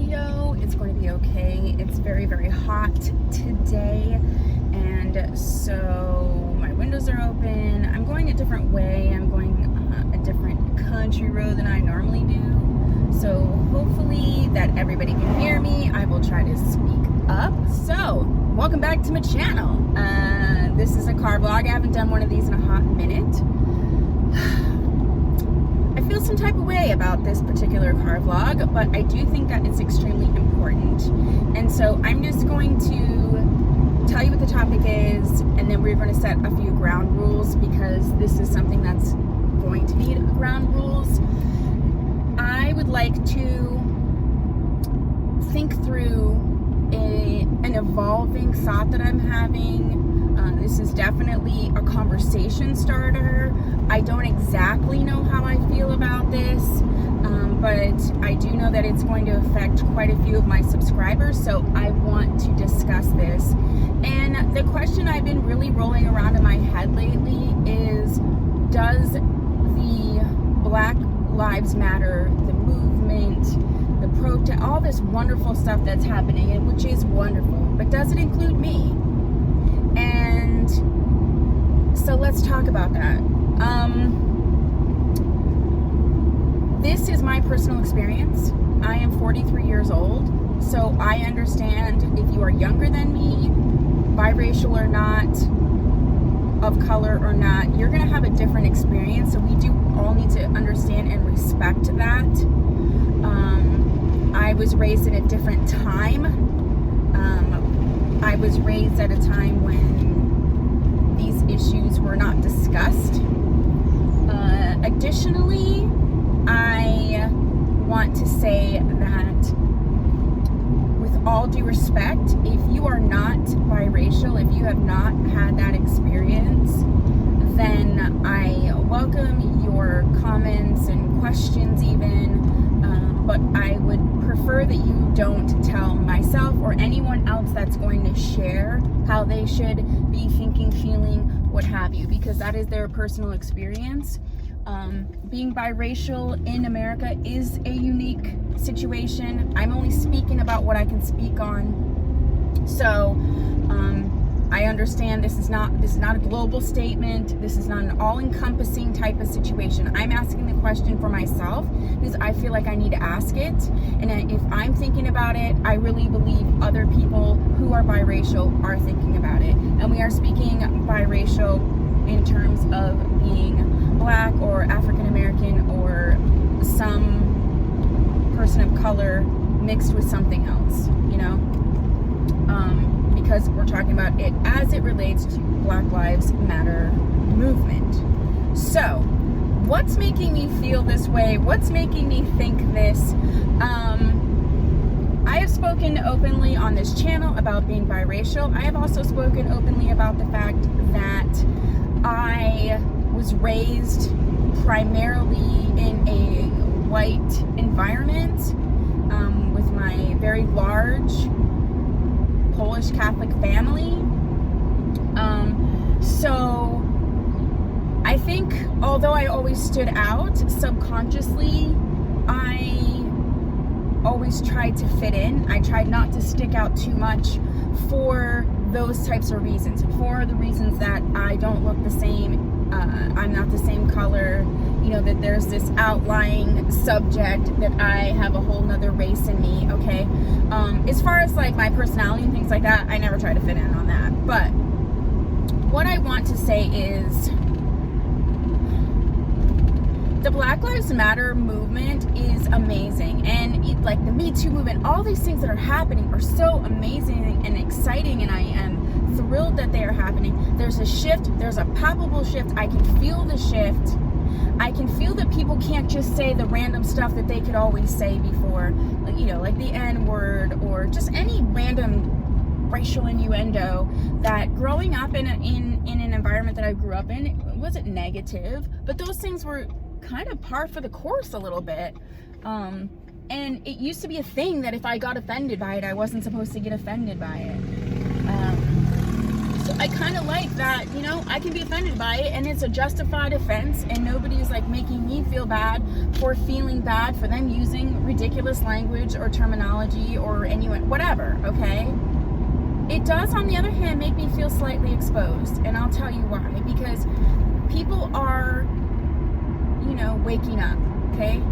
video. It's going to be okay. It's very, very hot today, and so my windows are open. I'm going a different way. I'm going a different country road than I normally do. So hopefully that everybody can hear me. I will try to speak up. So welcome back to my channel. This is a car vlog. I haven't done one of these in a hot minute. I feel some type of way about this particular car vlog, but I do think that it's extremely important. And so I'm just going to tell you what the topic is, and then we're going to set a few ground rules, because this is something that's going to need ground rules. I would like to think through an evolving thought that I'm having. This is definitely a conversation starter. I don't exactly know how I feel about this, but I do know that it's going to affect quite a few of my subscribers, so I want to discuss this. And the question I've been really rolling around in my head lately is, does the Black Lives Matter, the movement, the protest, all this wonderful stuff that's happening, which is wonderful, but does it include me? And so let's talk about that. This is my personal experience. I am 43 years old, so I understand if you are younger than me, biracial or not, of color or not, you're gonna have a different experience. So we do all need to understand and respect that. I was raised in a different time. I was raised at a time when these issues were not discussed. Additionally, I want to say that with all due respect, if you are not biracial, if you have not had that experience, then I welcome your comments and questions even, but I would prefer that you don't tell myself or anyone else that's going to share how they should be thinking, feeling, what have you, because that is their personal experience. Being biracial in America is a unique situation. I'm only speaking about what I can speak on. So I understand this is not a global statement. This is not an all-encompassing type of situation. I'm asking the question for myself because I feel like I need to ask it. And if I'm thinking about it, I really believe other people who are biracial are thinking about it. And we are speaking biracial in terms of being Black or African American or some person of color mixed with something else, you know? Because we're talking about it as it relates to Black Lives Matter movement. So, what's making me feel this way? What's making me think this? I have spoken openly on this channel about being biracial. I have also spoken openly about the fact that I was raised primarily in a white environment with my very large Polish Catholic family. So I think although I always stood out subconsciously, I always tried to fit in. I tried not to stick out too much for those types of reasons, for the reasons that I don't look the same, I'm not the same color, you know, that there's this outlying subject that I have a whole nother race in me, okay? As far as like my personality and things like that, I never try to fit in on that. But what I want to say is the Black Lives Matter movement is amazing, and like the Me Too movement, all these things that are happening are so amazing and exciting, and I am thrilled that they are happening. There's a shift, there's a palpable shift. I can feel the shift. I can feel that people can't just say the random stuff that they could always say before, like, you know, like the N-word or just any random racial innuendo. That growing up in an environment that I grew up in, it wasn't negative, but those things were kind of par for the course a little bit. And it used to be a thing that if I got offended by it, I wasn't supposed to get offended by it. So I kind of like that, you know, I can be offended by it and it's a justified offense and nobody's like making me feel bad for feeling bad for them using ridiculous language or terminology or anyone, whatever, okay? It does, on the other hand, make me feel slightly exposed, and I'll tell you why. Because people are, you know, waking up, okay?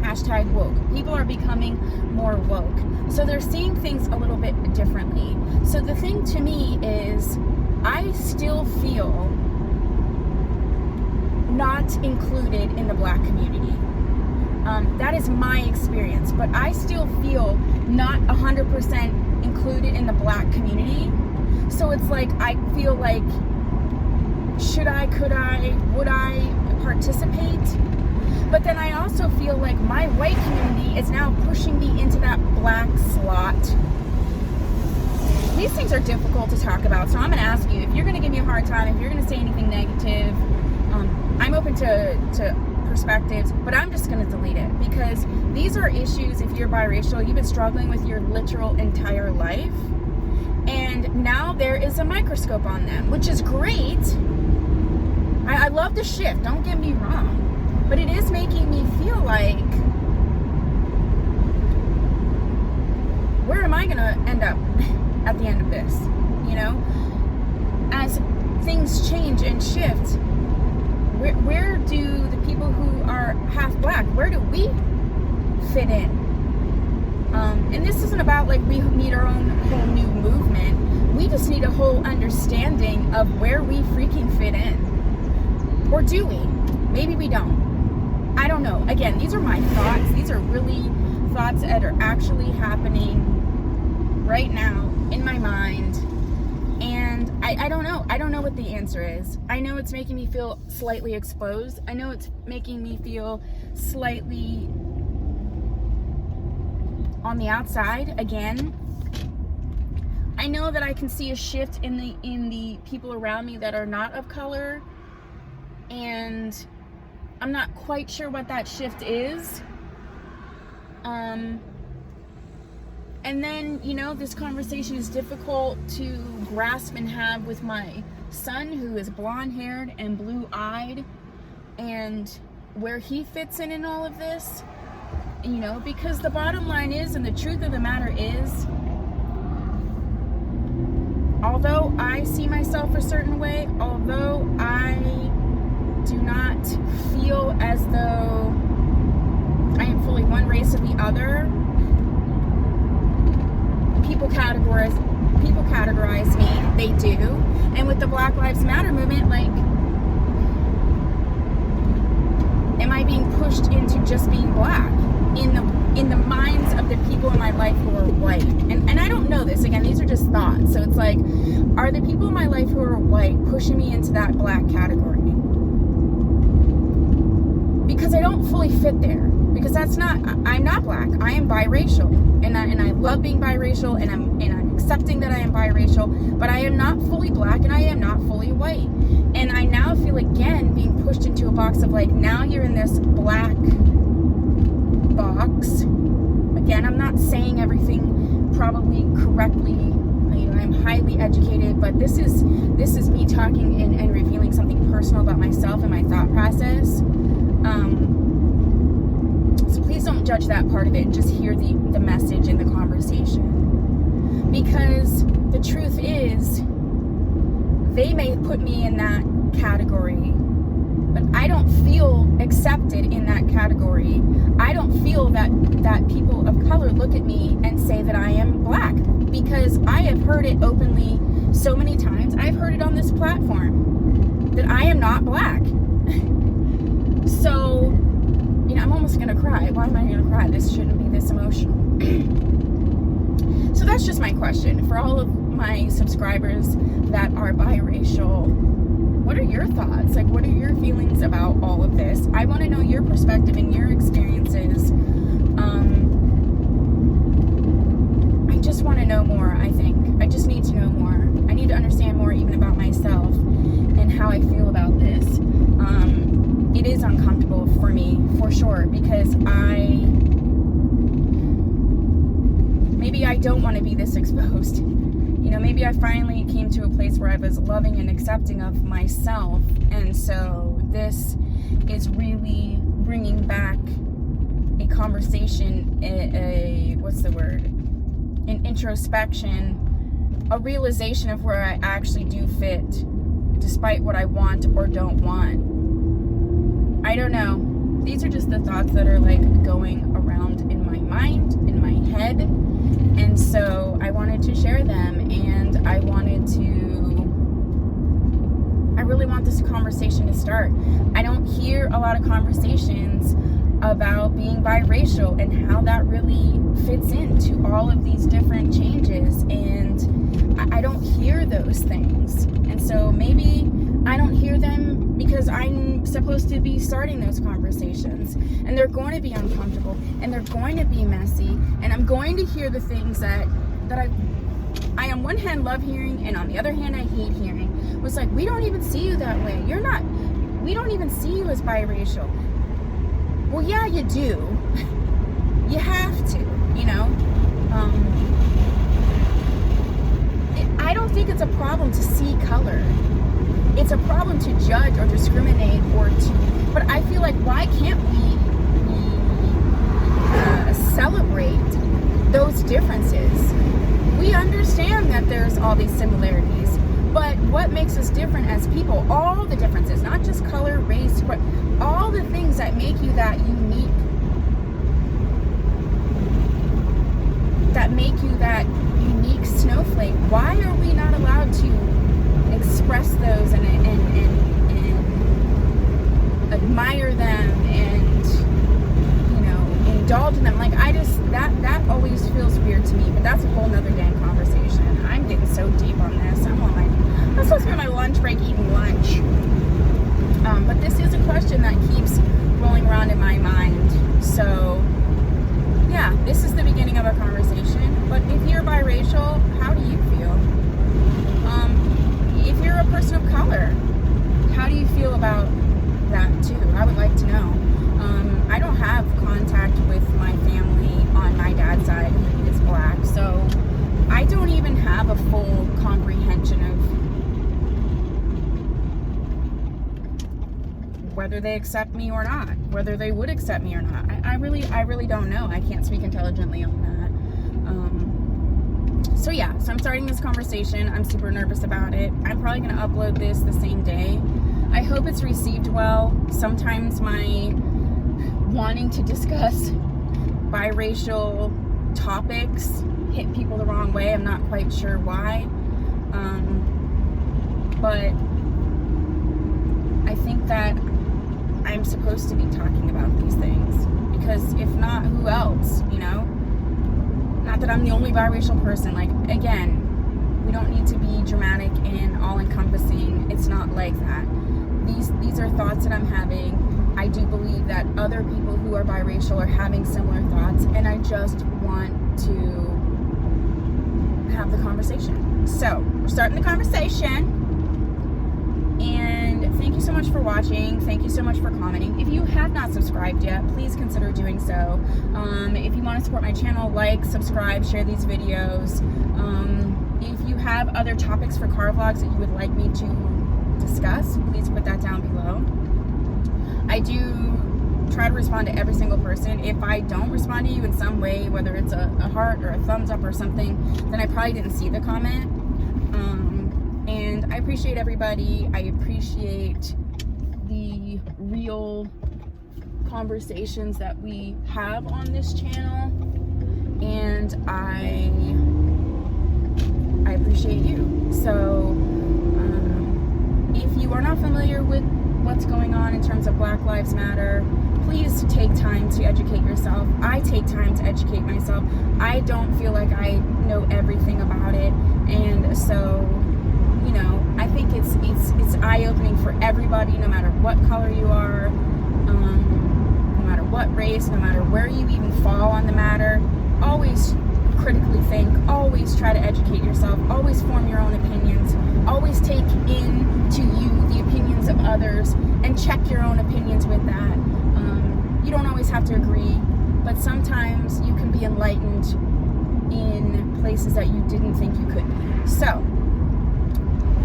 Hashtag woke. People are becoming more woke. So they're seeing things a little bit differently. So the thing to me is, I still feel not included in the Black community. That is my experience, but I still feel not 100% included in the Black community. So it's like, I feel like, should I, could I, would I participate? But then I also feel like my white community is now pushing me into that Black slot. These things are difficult to talk about, so I'm going to ask you, if you're going to give me a hard time, if you're going to say anything negative, I'm open to perspectives, but I'm just going to delete it, because these are issues, if you're biracial, you've been struggling with your literal entire life, and now there is a microscope on them, which is great. I love the shift, don't get me wrong, but it is making me feel like, where am I going to end up at the end of this, you know? As things change and shift, where do the people who are half Black, where do we fit in? And this isn't about like we need our own whole new movement. We just need a whole understanding of where we freaking fit in. Or do we? Maybe we don't. I don't know. Again, these are my thoughts. These are really thoughts that are actually happening right now in my mind. And I don't know. I don't know what the answer is. I know it's making me feel slightly exposed. I know it's making me feel slightly on the outside again. I know that I can see a shift in the people around me that are not of color, and I'm not quite sure what that shift is. And then, you know, this conversation is difficult to grasp and have with my son, who is blonde-haired and blue-eyed, and where he fits in all of this, you know, because the bottom line is, and the truth of the matter is, although I see myself a certain way, although I do not feel as though I am fully one race or the other, people categorize me. They do. And with the Black Lives Matter movement, like, am I being pushed into just being Black in the minds of the people in my life who are white? And I don't know this. Again, these are just thoughts. So it's like, are the people in my life who are white pushing me into that Black category? Because I don't fully fit there. Because I'm not Black. I am biracial, and I love being biracial, and I'm accepting that I am biracial, but I am not fully Black, and I am not fully white. And I now feel again being pushed into a box of like, now you're in this Black box. Again, I'm not saying everything probably correctly. You know, I'm highly educated, but this is me talking and revealing something personal about myself and my thought process. So please don't judge that part of it. Just hear the message in the conversation. Because the truth is, they may put me in that category, but I don't feel accepted in that category. I don't feel that people of color look at me and say that I am Black, because I have heard it openly so many times. I've heard it on this platform that I am not Black. So, you know, I'm almost gonna cry. Why am I gonna cry? This shouldn't be this emotional. So that's just my question for all of my subscribers that are biracial. What are your thoughts? Like, what are your feelings about all of this? I want to know your perspective and your experiences. I just want to know more, I think. I just need to know more. I need to understand more even about myself and how I feel about this. It is uncomfortable for me, for sure, because maybe I don't want to be this exposed. you know, maybe I finally came to a place where I was loving and accepting of myself. And so this is really bringing back a conversation, an introspection, a realization of where I actually do fit, despite what I want or don't want. I don't know. These are just the thoughts that are like going around in my mind, in my head. And so I wanted to share them, and I really want this conversation to start. I don't hear a lot of conversations about being biracial and how that really fits into all of these different changes, and I don't hear those things. And so maybe I don't hear them because I'm supposed to be starting those conversations, and they're going to be uncomfortable, and they're going to be messy, and I'm going to hear the things that I on one hand love hearing, and on the other hand I hate hearing. It was like, we don't even see you that way. We don't even see you as biracial. Well, yeah, you do. You have to, you know. I don't think it's a problem to see color. It's a problem to judge or discriminate but I feel like, why can't we celebrate those differences? We understand that there's all these similarities, but what makes us different as people, all the differences, not just color, race, but all the things that make you that unique, snowflake, why are we not allowed to express those and admire them and, you know, indulge in them? Like, that always feels weird to me, but that's a whole nother dang conversation. I'm getting so deep on this. I'm supposed to be on my lunch break eating lunch. But this is a question that keeps rolling around in my mind. So, yeah, this is the beginning of a conversation. But if you're biracial, how do you feel? If you're a person of color, how do you feel about that too? I would like to know. I don't have contact with my family on my dad's side. He is black, so I don't even have a full comprehension of whether they accept me or not, whether they would accept me or not. I really don't know. I can't speak intelligently on that. So yeah, so I'm starting this conversation. I'm super nervous about it. I'm probably going to upload this the same day. I hope it's received well. Sometimes my wanting to discuss biracial topics hit people the wrong way. I'm not quite sure why. But I think that I'm supposed to be talking about these things, because if not, who else, you know? Not that I'm the only biracial person. Like, again, we don't need to be dramatic and all-encompassing. It's not like that. These are thoughts that I'm having. I do believe that other people who are biracial are having similar thoughts, and I just want to have the conversation. So, we're starting the conversation. And thank you so much for watching. Thank you so much for commenting. If you have not subscribed yet, please consider doing so. If you want to support my channel, like, subscribe, share these videos. If you have other topics for car vlogs that you would like me to discuss, please put that down below. I do try to respond to every single person. If I don't respond to you in some way, whether it's a heart or a thumbs up or something, then I probably didn't see the comment. And I appreciate everybody. I appreciate the real conversations that we have on this channel, and I appreciate you. So if you are not familiar with what's going on in terms of Black Lives Matter, please take time to educate yourself. I take time to educate myself. I don't feel like I know everything about it, and so, you know, I think it's eye-opening for everybody, no matter what color you are, no matter what race, no matter where you even fall on the matter. Always critically think, always try to educate yourself, always form your own opinions, always take into you the opinions of others, and check your own opinions with that. You don't always have to agree, but sometimes you can be enlightened in places places that you didn't think you could be. So,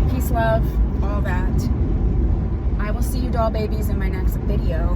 peace, love, all that. I will see you doll babies in my next video.